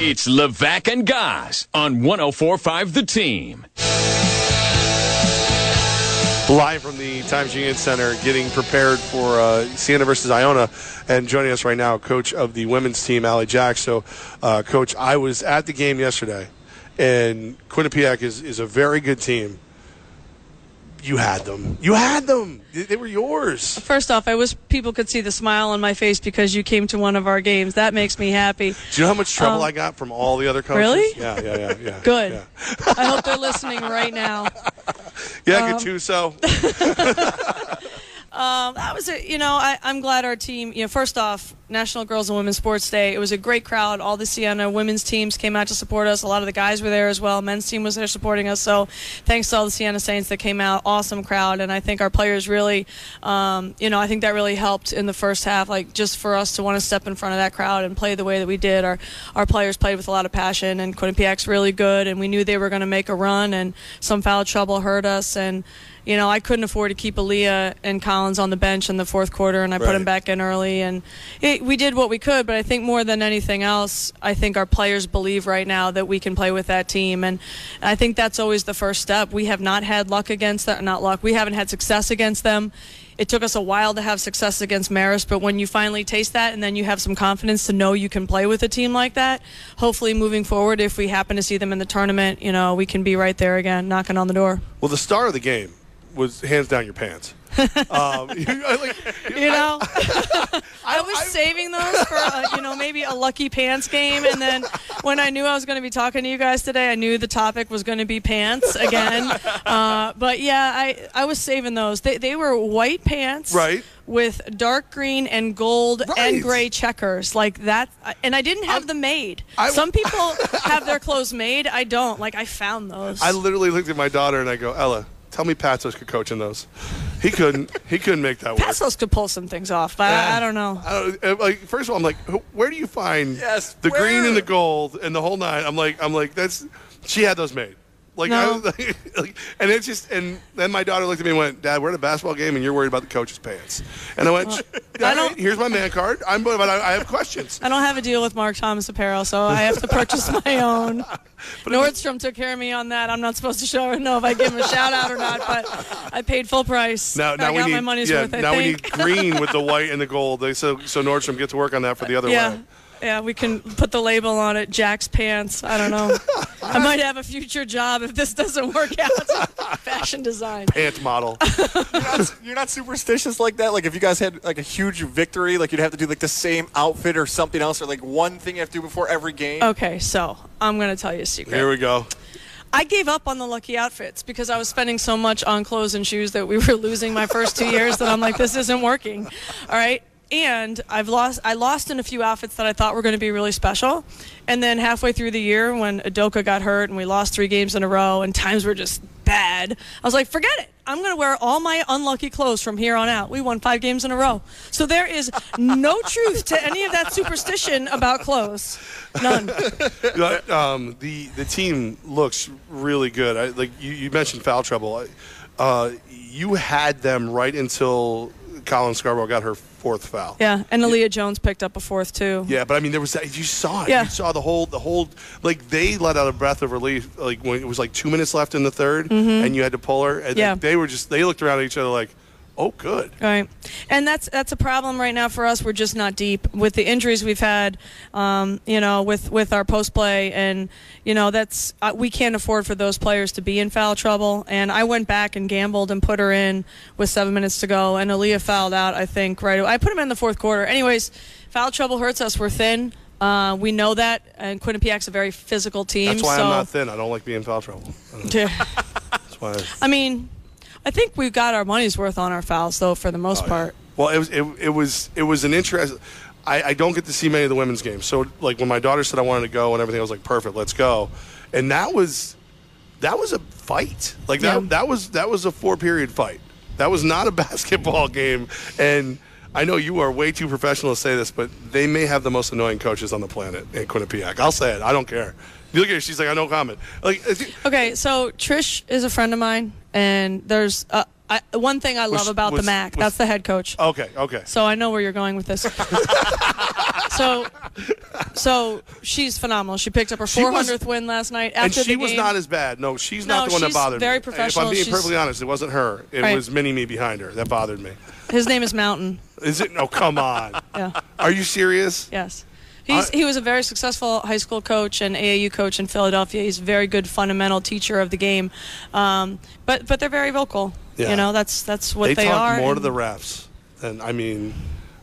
It's Levack and Goz on 104.5 The Team. Live from the Times Union Center, getting prepared for Siena versus Iona, and joining us right now, coach of the women's team, Jaques. So, Coach, I was at the game yesterday, and Quinnipiac is a very good team. You had them. You had them. They were yours. First off, I wish people could see the smile on my face because you came to one of our games. That makes me happy. Do you know how much trouble I got from all the other coaches? Really? Yeah. Good. Yeah. I hope they're listening right now. Yeah, Gattuso. That was it. I'm glad our team, first off, National Girls and Women's Sports Day. It was a great crowd. All the Siena women's teams came out to support us. A lot of the guys were there as well. Men's team was there supporting us. So thanks to all the Siena Saints that came out. Awesome crowd. And I think our players really, I think that really helped in the first half, just for us to want to step in front of that crowd and play the way that we did. Our players played with a lot of passion, and Quinnipiac's really good, and we knew they were going to make a run, and some foul trouble hurt us. And I couldn't afford to keep Aaliyah and Collins on the bench in the fourth quarter, and I put them back in early. And we did what we could, but I think more than anything else, I think our players believe right now that we can play with that team. And I think that's always the first step. We have not had luck against that. Not luck. We haven't had success against them. It took us a while to have success against Marist, but when you finally taste that and then you have some confidence to know you can play with a team like that, hopefully moving forward, if we happen to see them in the tournament, we can be right there again, knocking on the door. Well, the star of the game was hands down your pants. I was saving those for maybe a lucky pants game, and then when I knew I was going to be talking to you guys today, I knew the topic was going to be pants again. But yeah, I was saving those. They were white pants, right, with dark green and gold and gray checkers like that, and I didn't have them made. Some people have their clothes made. I don't. I found those. I literally looked at my daughter and I go, Ella, tell me Patsos could coach in those. He couldn't make that work. Patsos could pull some things off, but I don't know. First of all, I'm like, where do you find the green and the gold and the whole nine? I'm like, she had those made. No. And it's just, and then my daughter looked at me and went, Dad, we're at a basketball game and you're worried about the coach's pants. And I went, here's my man card. But I have questions. I don't have a deal with Mark Thomas Apparel, so I have to purchase my own. Nordstrom took care of me on that. I'm not supposed to know if I give him a shout out or not, but I paid full price. Now I got my money's worth, I think. We need green with the white and the gold. So Nordstrom get to work on that for the other way. Yeah, we can put the label on it, Jaques Pants. I don't know. I might have a future job if this doesn't work out. Fashion design. Pant model. You're not superstitious like that? If you guys had a huge victory, you'd have to do the same outfit or something else, or one thing you have to do before every game? Okay, so I'm going to tell you a secret. Here we go. I gave up on the lucky outfits because I was spending so much on clothes and shoes that we were losing my first 2 years that I'm like, this isn't working. All right? And I lost in a few outfits that I thought were going to be really special. And then halfway through the year when Udoka got hurt and we lost 3 games in a row and times were just bad, I was like, forget it. I'm going to wear all my unlucky clothes from here on out. We won 5 games in a row. So there is no truth to any of that superstition about clothes. None. The team looks really good. You mentioned foul trouble. You had them right until Colin Scarborough got her 4th foul. Yeah, and Aaliyah Jones picked up a 4th too. Yeah, but there was that. You saw it. Yeah. You saw the whole. They let out a breath of relief. When it was 2 minutes left in the third, and you had to pull her. And they looked around at each other like, oh, good. Right, and that's a problem right now for us. We're just not deep with the injuries we've had. With our post play, and that's we can't afford for those players to be in foul trouble. And I went back and gambled and put her in with 7 minutes to go, and Aaliyah fouled out. I think right away. I put him in the 4th quarter. Anyways, foul trouble hurts us. We're thin. We know that, and Quinnipiac's a very physical team. That's why I'm not thin. I don't like being in foul trouble. That's why. I think we've got our money's worth on our fouls, though, for the most part. Well, it was an interest. I don't get to see many of the women's games. So, when my daughter said I wanted to go and everything, I was like, perfect, let's go. And that was a fight. That was a 4-period fight. That was not a basketball game. And I know you are way too professional to say this, but they may have the most annoying coaches on the planet in Quinnipiac. I'll say it. I don't care. You look at her, she's like, I no comment. Okay, so Trish is a friend of mine, and there's One thing I love about the MAC, that's the head coach. Okay. So I know where you're going with this. So she's phenomenal. She picked up her 400th win last night. After and she the was game. not as bad. No, she's not the one that bothered me. She's very professional. If I'm being perfectly honest, it wasn't her. It was Mini-Me behind her that bothered me. His name is Mountain. Is it? No, come on. Yeah. Are you serious? Yes. He was a very successful high school coach and AAU coach in Philadelphia. He's a very good fundamental teacher of the game. But they're very vocal. Yeah. You know, that's what they are. They talk more to the refs. And, I mean,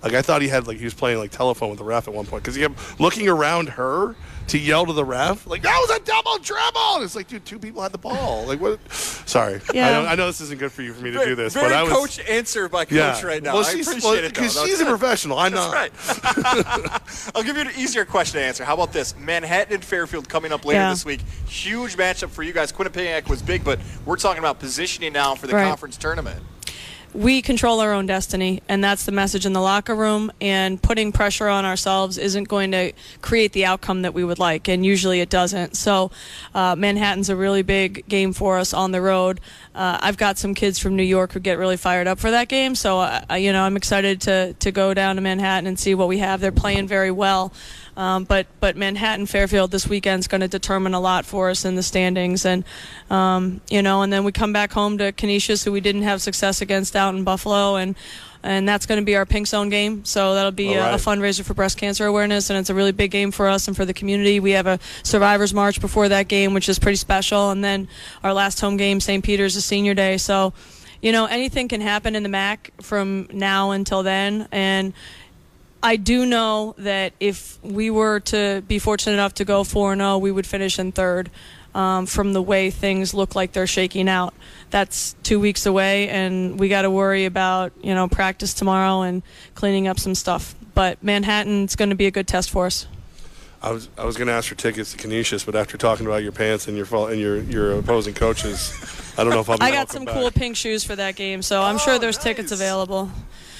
like, I thought he was playing, like, telephone with the ref at one point. Because he kept looking around her to yell to the ref, like, that was a double dribble. And it's like, dude, 2 people had the ball. Like, what? Sorry. Yeah. I know this isn't good for you for me to do this. Very but I was, coach answer by coach right now. Well, I appreciate it, though. Because she's a professional. I'm not. That's right. I'll give you an easier question to answer. How about this? Manhattan and Fairfield coming up later this week. Huge matchup for you guys. Quinnipiac was big, but we're talking about positioning now for the conference tournament. We control our own destiny, and that's the message in the locker room, and putting pressure on ourselves isn't going to create the outcome that we would like, and usually it doesn't. So Manhattan's a really big game for us on the road. I've got some kids from New York who get really fired up for that game, so I'm excited to go down to Manhattan and see what we have. They're playing very well. But Manhattan Fairfield this weekend is going to determine a lot for us in the standings, and and then we come back home to Canisius, who we didn't have success against out in Buffalo, and that's going to be our Pink Zone game. So that'll be a fundraiser for breast cancer awareness, and it's a really big game for us and for the community. We have a Survivors March before that game, which is pretty special, and then our last home game, St. Peter's, is Senior Day. So, anything can happen in the MAC from now until then, and I do know that if we were to be fortunate enough to go 4-0, we would finish in third from the way things look like they're shaking out. That's 2 weeks away, and we got to worry about, practice tomorrow and cleaning up some stuff. But Manhattan's going to be a good test for us. I was going to ask for tickets to Canisius, but after talking about your pants and your opposing coaches, I don't know if I got some cool pink shoes for that game, so I'm sure there's tickets available.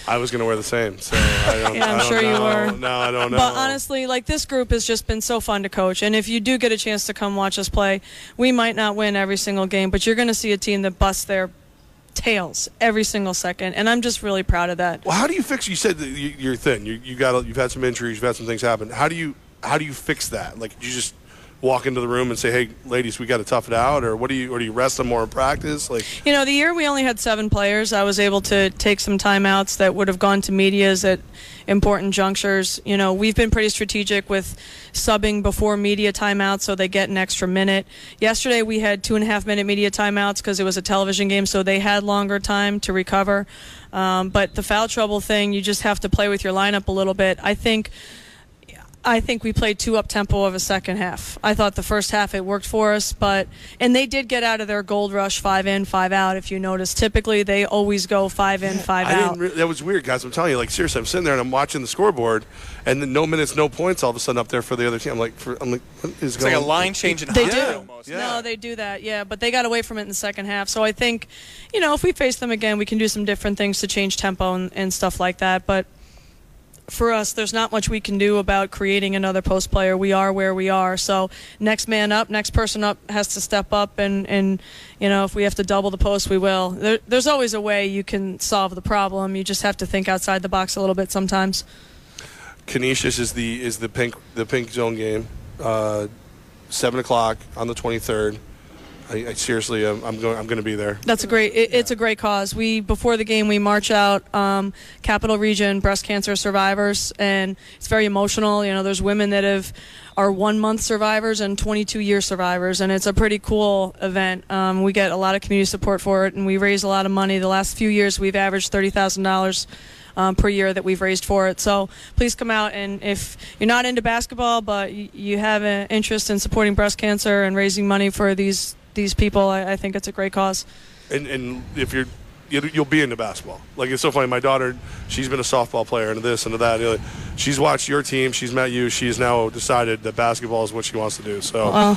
I was going to wear the same, so I'm sure you were. No, I don't know. But honestly, this group has just been so fun to coach. And if you do get a chance to come watch us play, we might not win every single game, but you're going to see a team that busts their tails every single second. And I'm just really proud of that. Well, how do you fix? You said that you're thin. You've had some injuries. You've had some things happen. How do you fix that? Like, you just walk into the room and say, "Hey, ladies, we got to tough it out," or do you rest them more in practice? Like, the year we only had 7 players, I was able to take some timeouts that would have gone to medias at important junctures. We've been pretty strategic with subbing before media timeouts, so they get an extra minute. Yesterday we had 2.5-minute media timeouts because it was a television game, so they had longer time to recover. But the foul trouble thing, you just have to play with your lineup a little bit. I think we played too up-tempo of a second half. I thought the first half it worked for us, and they did get out of their gold rush 5 in, 5 out, if you notice. Typically, they always go 5 in, 5 out. That was weird, guys. I'm telling you, seriously, I'm sitting there and I'm watching the scoreboard, and then no minutes, no points all of a sudden up there for the other team. I'm like, what is going on? It's like a line change in hockey almost. Yeah. No, they do that, yeah, but they got away from it in the second half. So I think, if we face them again, we can do some different things to change tempo and stuff like that, but for us, there's not much we can do about creating another post player. We are where we are. So next man up, next person up has to step up, and if we have to double the post, we will. There's always a way you can solve the problem. You just have to think outside the box a little bit sometimes. Canisius is the pink zone game, 7 o'clock on the 23rd. I seriously, I'm going to be there. That's it's a great cause. Before the game, we march out Capital Region breast cancer survivors, and it's very emotional. There's women that are 1-month survivors and 22-year survivors, and it's a pretty cool event. We get a lot of community support for it, and we raise a lot of money. The last few years, we've averaged $30,000 per year that we've raised for it. So please come out, and if you're not into basketball but you have an interest in supporting breast cancer and raising money for these people, I think it's a great cause. And if you'll be into basketball. It's so funny. My daughter, she's been a softball player and this and that. She's watched your team. She's met you. She's now decided that basketball is what she wants to do. So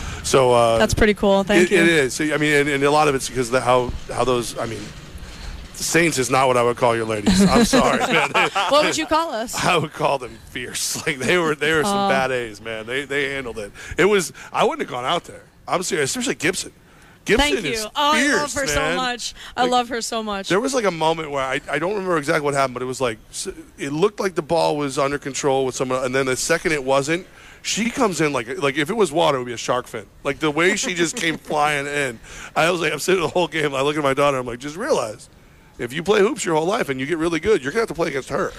that's pretty cool. Thank you. It is. So, and a lot of it's because of how those. Saints is not what I would call your ladies. I'm sorry, man. What would you call us? I would call them fierce. They were some bad A's, man. They handled it. I wouldn't have gone out there. I'm serious, especially Gibson. Gibson Thank you. is I fierce, love her man. so much. I love her so much. There was like a moment where I don't remember exactly what happened, but it was like it looked like the ball was under control with someone, and then the second it wasn't, she comes in like if it was water, it would be a shark fin. Like the way she just came flying in. I was like, I'm sitting the whole game. I look at my daughter. I'm like, just realize, if you play hoops your whole life and you get really good, you're gonna have to play against her.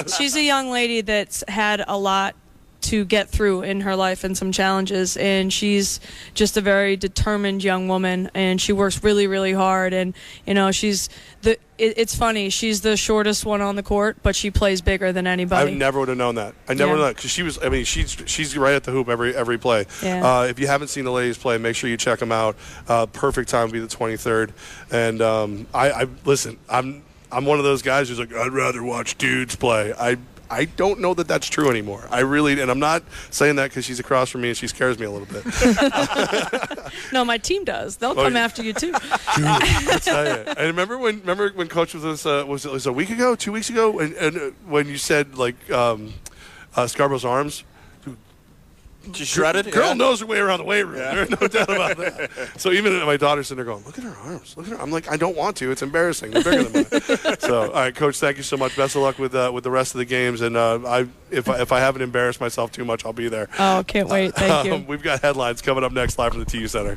She's a young lady that's had a lot to get through in her life and some challenges, and she's just a very determined young woman, and she works really, really hard. And it's funny, she's the shortest one on the court, but she plays bigger than anybody. I never would have known that. I never would have known, because she was. I mean, she's right at the hoop every play. Yeah. If you haven't seen the ladies play, make sure you check them out. Perfect time would be the 23rd. And I listen. I'm one of those guys who's like, I'd rather watch dudes play. I don't know that that's true anymore. I really, and I'm not saying that because she's across from me and she scares me a little bit. No, my team does. They'll come after you too. Dude, I tell you. And remember when Coach was it a week ago, 2 weeks ago, and when you said like Scarborough's arms. She's shredded. Girl knows her way around the weight room. Yeah. There's no doubt about that. So even my daughter's sitting there going, look at her arms. Look at her. I'm like, I don't want to. It's embarrassing. They're bigger than mine. So, all right, Coach, thank you so much. Best of luck with the rest of the games. And if I haven't embarrassed myself too much, I'll be there. Oh, can't wait. Thank you. We've got headlines coming up next live from the TU Center.